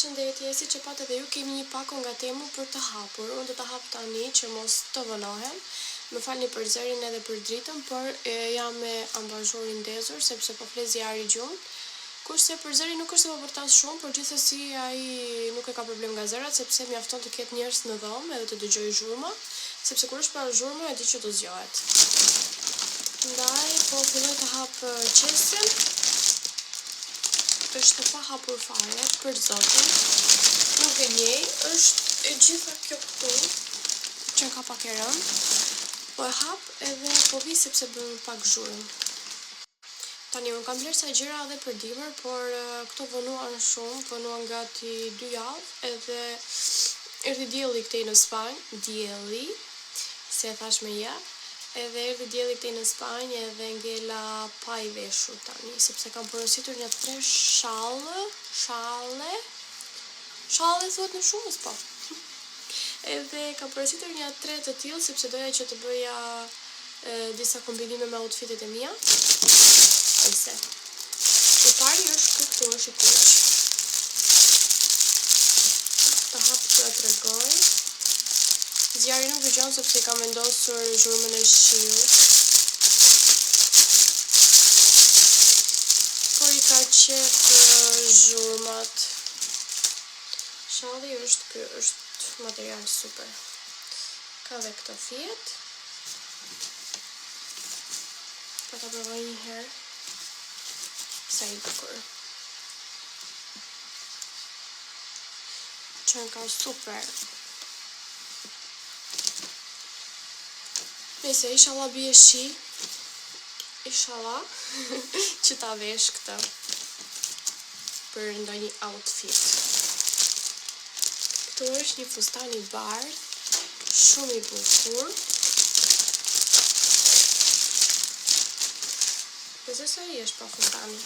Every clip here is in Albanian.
Përshëndetje, si që patë edhe ju kemi një pako nga Temu për të hapur. Unë do të hap tani që mos të vënohem. Më falni për zërin edhe për dritën, por jam me ambazhurin ndezur sepse po flet zjarri gjumë. Kurse për zërin nuk është se po përtas shumë, por gjithsesi ai nuk e ka problem nga zërat sepse mjafton të ketë njerëz në dhomë edhe të dëgjoj zhurma, sepse kur është para zhurma e di që do zgjohet. Ndaj po filloj të hap qesin. Është pa hapur fare, për zotin. Nuk e njej, është e gjitha kjo këtu, që ka pak e rënd. Po e hap edhe po vi sepse bën pak zhurmë. Tani, unë kam blerë sa gjëra edhe për dimër, por këto vonuan shumë, vonuan gati 2 javë, edhe erdhi dielli këtej në Spanjë, dielli, se e thash me ja. Edhe erdhi dielli këtej në Spanjë edhe ngela pa i veshur tani, sepse kam porositur një 3 shale thuhet në shumës, po. Edhe kam porositur një 3 të tillë, sepse doja që të bëja disa kombinime me outfitet e mia. Ose. I pari është këtu, është i kuq. Ta hap të tregoj. Zjarri nuk dëgjon sepse kam vendosur zhurmën e shiut. Por i ka qef zhurmat. Shalli është ky, është material super. Ka dhe këto fjet. Pa ta provoj një herë. Sa i bukur. Që ka super. Nëse inshallah bie shi, inshallah që ta vesh këtë për ndonjë outfit. Këtu është një fustan i bardhë, shumë i bukur. Besoj se ai është pa fustani.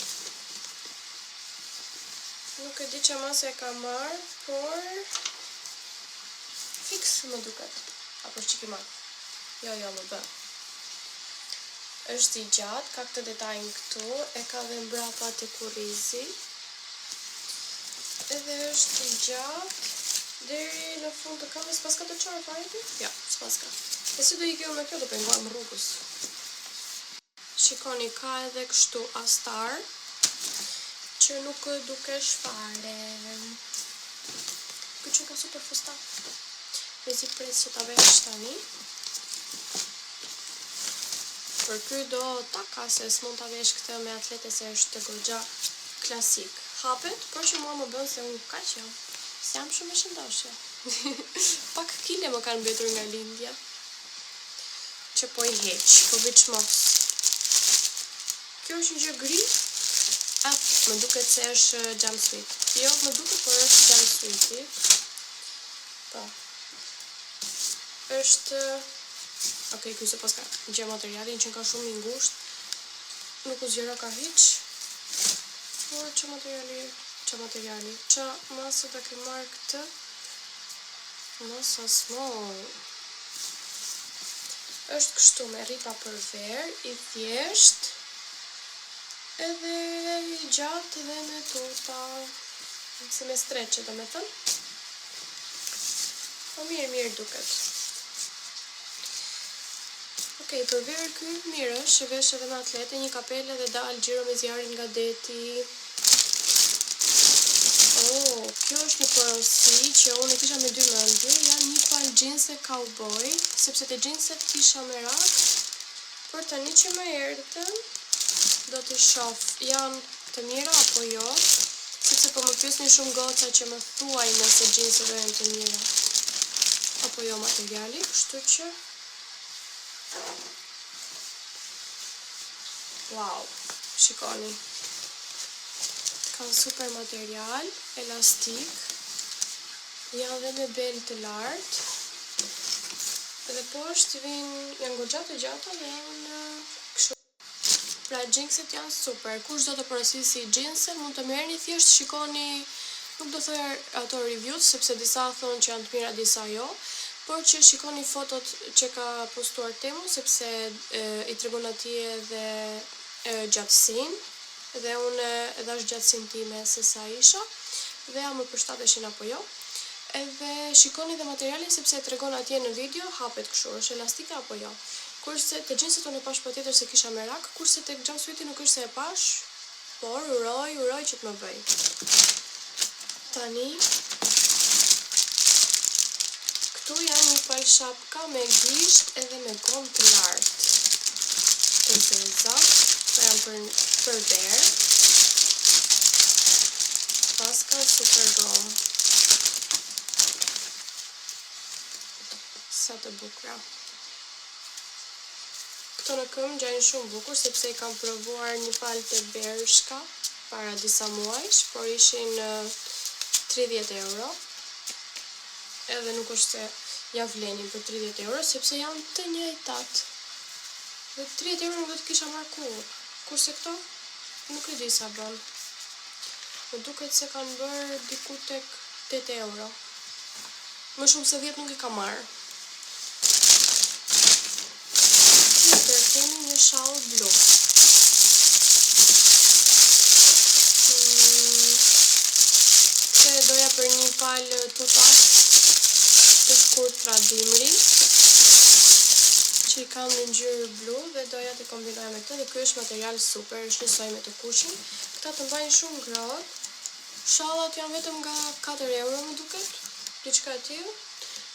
Nuk e di që mas e ka marrë, por fiks më duket. Apo është që ki marrë. Jo, më bë. Është i gjatë, ka këtë detajnë këtu, e ka dhe mbrapa të kurrizi. Edhe është i gjatë, deri në fund të kamës, s'pas ka të qarë fare ti? Ja, s'pas ka. E si do i kjo me kjo, do penguar më rrugës. Shikoni, ka edhe kështu astar, që nuk dukesh fare. Këtë që ka super fustan. Dhe si pres që ta vesh tani. Për ky do taka se s'mund ta vesh këtë me atlete se është të goxha klasik. Hapet, por që mua më bën se unë kaq jam. Se jam shumë e shëndoshë. Pak kile më kanë mbetur nga lindja. Që po i heq, po veç mos. Kjo është një gjë gri. Më duket se është jumpsuit. Jo, më duket, por është jumpsuiti. Po. Është okej, ky se pas ka gjë materialin që ka shumë i ngushtë. Nuk u zgjera ka hiç. Por që materiali. Qa masë da ke marrë këtë. Masa small. Është kështu me rripa për ver, i thjesht. Edhe i gjatë dhe me tuta. Se me streqe, do me thënë. Po mirë duket. Okej, për verë ky mirë është, vesh edhe me atlete, një kapele dhe dalë gjiro me zjarin nga deti. Kjo është një porosi që unë e kisha me 2 mendje, janë një pal gjinse cowboy, sepse të gjinset kisha me rak, por tani që më erdhën, do t'i shoh, janë të mira apo jo, sepse po më pyesni shumë goca që më thuaj nëse gjinset do janë të mira, apo jo materiali, kështu që wow, shikoni. Kanë super material, elastik. Janë dhe me bel të lartë. Edhe poshtë janë goxha të gjata dhe janë kështu. Pra jeanset janë super. Kush do të porosisi jeansen, mund të merrni thjesht shikoni, nuk do thoj ato reviews sepse disa thonë që janë të mira, disa jo. Por që shikoni fotot që ka postuar Temu, sepse i tregon atje edhe gjatësin, dhe unë edhe është gjatësin time se sa isha. dhe jam më përshtateshin apo jo. Edhe shikoni dhe materialin sepse tregon atje në video, hapet kështu, është elastike apo jo. Kurse te xhinset unë pash patjetër se kisha merak, kurse tek jumpsuiti nuk është se e pash, por uroj që të më bëj. Tani këtu janë një pal shapka me gisht edhe me gomë të lartë. Të zeza, të janë për derë. Paska super gomë. Sa të bukra. Këto në këmbë gjajnë shumë bukur, sepse i kam provuar një palë të Bershka para disa muajsh, por ishin 30 euro. Edhe nuk është se ja vlenin për 30 euro, sepse janë të njëjtat. Dhe 30 euro nuk do të kisha marrë kur. Kurse këto, nuk e di sa bën. Më duket se kanë bërë diku tek 8 euro. Më shumë se 10 nuk i ka marrë. Tjetër kemi një shall blu. Këtë e doja për një palë tuta të shkurtra dimri, që i kam në ngjyrë blu dhe doja të kombinoja me këtë dhe ky është material super, është njësoj me të kushin. Këta të mbajnë shumë ngrohtë. Shallat janë vetëm nga 4 euro më duket, diçka e tillë.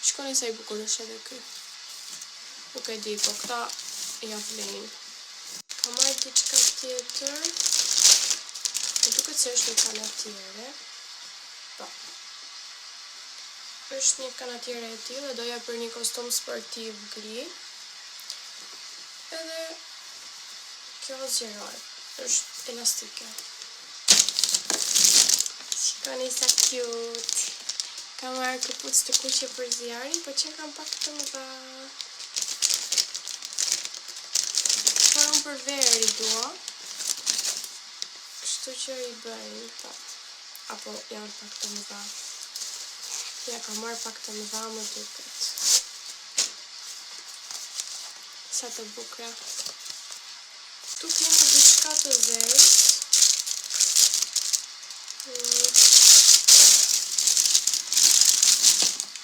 Shikoni sa i bukur është edhe ky. Nuk e di, po këta ja vlen. Kam marrë diçka tjetër. Më duket se është një kanatiere. Po. Është një kanatiere e tillë dhe doja për një kostum sportiv gri. Edhe kjo zgjeroj. Është elastike. Shikoni sa cute. Kam marrë këpucë të kuqe për zjarin, po që kam pak të mëdha. Por unë për verë i dua. Kështu që i bëjnë, po. Apo janë pak të mëdha. Ja kam marrë pak të mëdha më duket. Sa të bukra. Tu kemi diçka të zezë.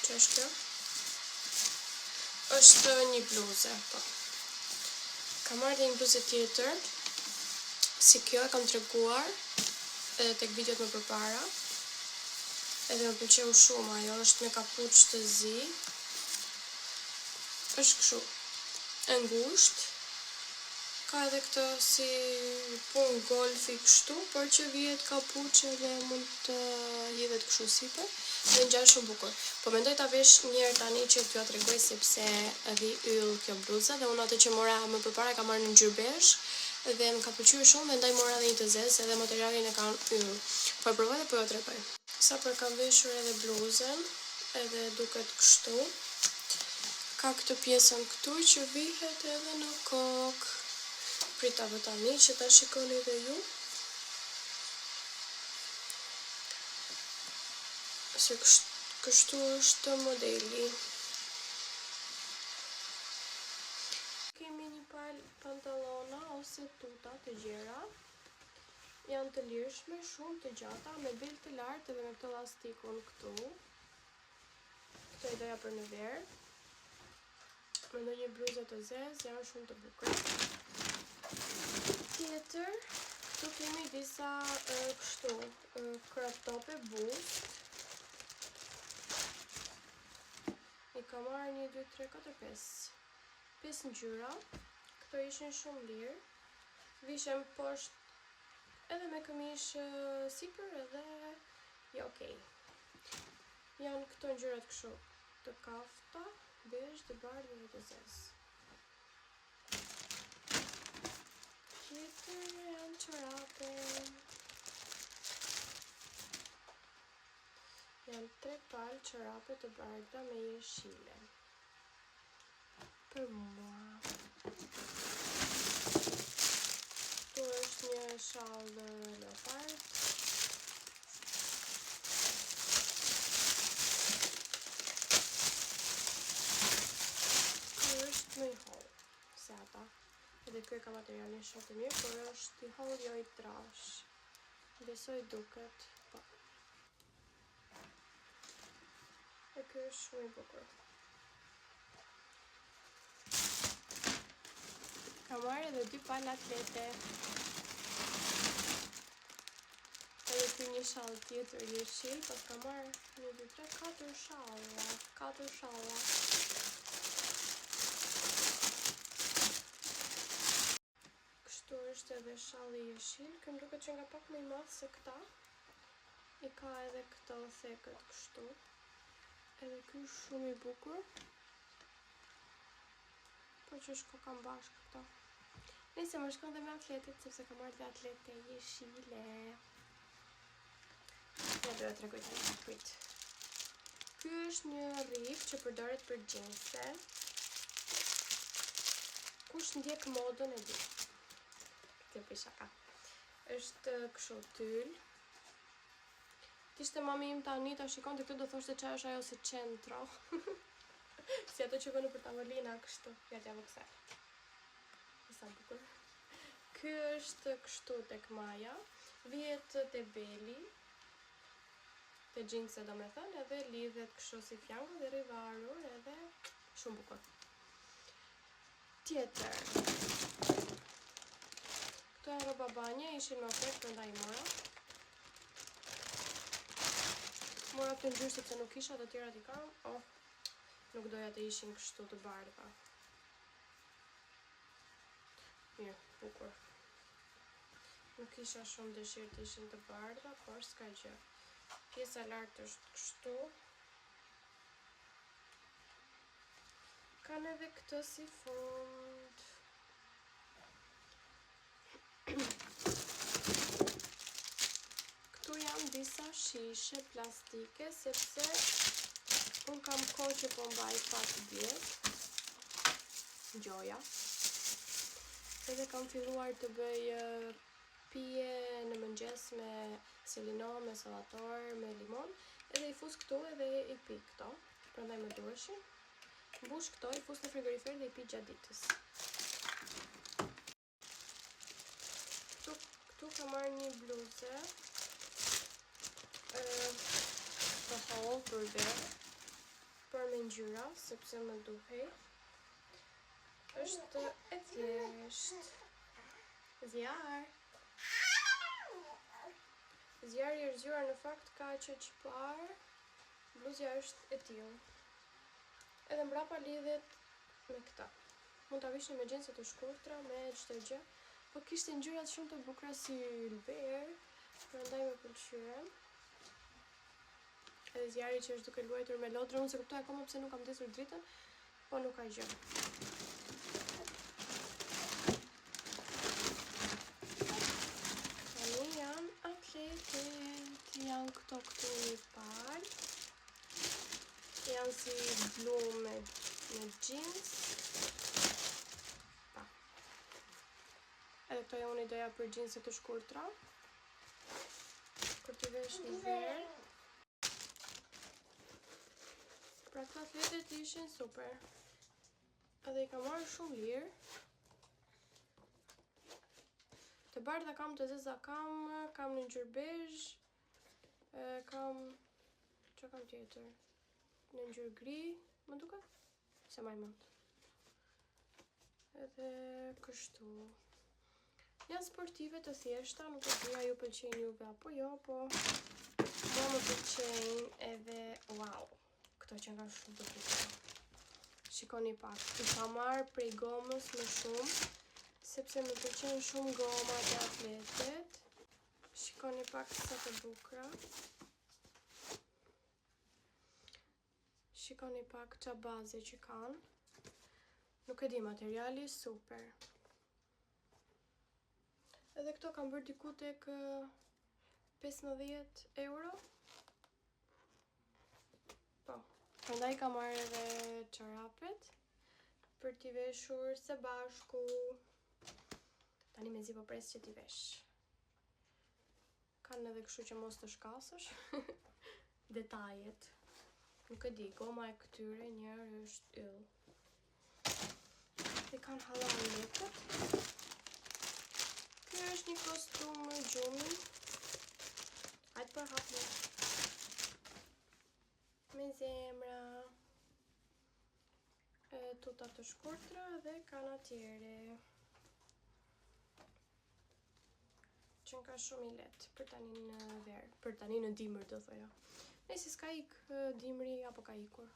Që është kjo? është një bluze, po. Kam marrë një bluze tjetër, si kjo e kam treguar edhe tek videot më përpara. Edhe më pëlqeu shumë ajo, është me kapuç të zi. Është kështu, e ngushtë. Ka edhe këtë si pun golfi kështu, por që vihet kapuçe dhe mund të hidhet kështu sipër dhe ngjan shumë bukur. Po mendoj ta vesh një herë tani që t'ju tregoj sepse vi yll kjo bluza dhe unë atë që mora më përpara ka marrë në ngjyrë bezh dhe më ka pëlqyer shumë dhe ndaj mora edhe një të zezë edhe materialin e kanë yll. Po e provoj dhe po ju tregoj. Sa për kam veshur edhe bluzën, edhe duket kështu. Ka këtë pjesën këtu që vihet edhe në kokë. Prita vë tani që ta shikoni dhe ju. Se kështu është modeli. Kemi një palë pantallona ose tuta të gjera. Janë të lirshme, shumë të gjata, me bel të lartë edhe me këtë elastikun këtu. Këto i doja për në verë. Me ndonjë bluzë të zezë, janë shumë të bukura. Tjetër, këtu kemi disa kështu, crop tope bust. I ka marrë 1, 2, 3, 4, 5 ngjyra. Këto ishin shumë lirë. Vishem poshtë edhe me këmish sipër edhe jo okej. Janë këto ngjyrat kështu të kafta, bezh, të bardhë dhe të zezë. Tjetër janë çorape. Janë 3 palë çorape të bardha me jeshile. Për mua. Këtu është një shall leopard. Ky është më i hollë se ata. Edhe ky ka materialin shumë të mirë, por është i hollë jo i trash. Besoj duket, po. E ky është shumë i bukur. Kam marrë edhe 2 pala atlete. Edhe ky një shall tjetër jeshil, pas kam marrë 1, 2, 3, 4 shalla. 4 shalla. Kështu është edhe shalli jeshil. Ky më duket që nga pak më i madh se këta. I ka edhe këto thekët kështu. Edhe ky është shumë i bukur. Po që shko kam bashkë këto. Nëse më shkon dhe me atletet, sepse kam marrë dhe atlete jeshile. Ja do të tregoj tani kujt. Ky është një rrif që përdoret për xhinse. Kush ndjek modën e di. Këtë për shaka. Është kështu tyll. Kishte mami im tani ta shikonte këtë do thoshte çfarë është ajo si centro. Si ato që bënë për tavolina kështu. Ja t'ja vëkse. Sa bukur. Ky është kështu tek maja. Vihet te beli. Te xhinse do me thënë, edhe lidhet kështu si fjango dhe rivarur edhe shumë bukur. Tjetër. Këto e roba banje, ishin me ofertë prandaj i mora. Mora të ngjyrë sepse nuk isha, të tjerat i kam. Oh, nuk doja të ishin kështu të bardha. Mirë, bukur. Nuk isha shumë dëshirë të ishin të bardha, por s'ka gjë. Pjesa lartë është kështu. Kanë edhe këtë si fund. Këtu janë disa shishe plastike, sepse unë kam kohë që po mbaj pak dietë. Gjoja. Edhe kam filluar të bëj pije në mëngjes me selino, me sallator, me limon. Edhe i fus këtu edhe i pi këto. Prandaj më duheshin. Mbush këto, i fus në frigorifer dhe i pi gjatë ditës. Këtu kam marrë një bluze. Të hollë për verë. Për me ngjyra, sepse më duhej. Është e thjesht. Zjarr. Zjarri është zgjuar në fakt ka që çipar. Bluzja është e tillë. Edhe mbrapa lidhet me këta. Mund ta vishni me xhense të shkurtra, me çdo gjë. Po kishte ngjyrat shumë të bukura si ylber, prandaj më pëlqyen. Edhe zjarri që është duke luajtur me lodrën, unë se kuptoj akoma pse nuk kam ndesur dritën, po nuk ka gjë. Janë këto këtu një palë. Janë si blu me jeans. Pa. Edhe këto janë unë i doja për jeanse të shkurtra. Kur t'i vesh një verë. Pra këta atletet ishin super. Edhe i kam marrë shumë lirë. Të bardha kam, të zeza kam në ngjyrë bezh. Kam, që kam tjetër? Në ngjyrë gri, më duket? Se maj mend. Edhe kështu. Janë sportive të thjeshta, nuk e di a ju pëlqejnë juve apo jo, po mua më pëlqejnë edhe wow. Këto që nga shumë të bukura. Shikoni pak, i ka marrë prej gomës më shumë, sepse më pëlqejnë shumë gomat e atletet. Shikoni pak sa të bukura. Shikoni pak qa baze që kanë. Nuk e di, materiali super. Edhe këto kam bërë diku tek 15 euro. Po, prandaj kam marrë edhe çorapet për t'i veshur së bashku. Tani mezi po pres që t'i vesh. Kanë edhe kështu që mos të shkasësh. Detajet. Nuk e di, goma e këtyre njërë është yll. Dhe kanë halal lekët. Kjo është një kostum gjumi. Hajtë për hapë. Me zemra. tuta të shkurtra dhe kanatieri. Që ka shumë i lehtë për tani në verë, për tani në dimër do thoja. Nëse s'ka ik dimri apo ka ikur.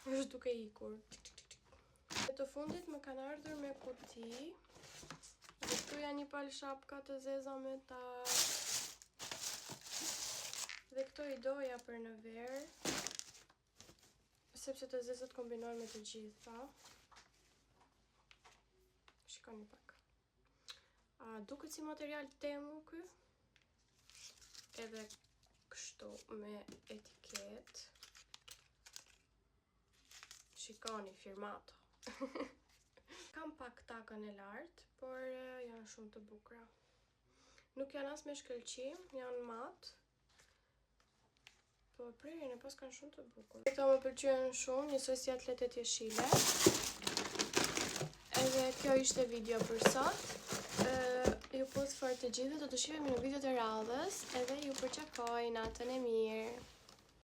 Është duke ikur. Dhe të fundit më kanë ardhur me kuti. Dhe këtu janë një palë shapka të zeza me ta. Dhe këto i doja për në verë, sepse të zezët kombinohen me të gjitha. Shikoni pak. Duket si material temu ky. Edhe kështu me etiket. Shikoni firmato. Kam pak takën e lartë, por janë shumë të bukura. Nuk janë as me shkëlqim, janë matë. Po prerjen e pas kanë shumë të bukur. Këto më pëlqyen shumë, njësoj si atletet jeshile. Edhe kjo ishte video për sot. Ju puth fort të gjithë, do të shihemi në videot e radhës, edhe ju përqafoj natën e mirë.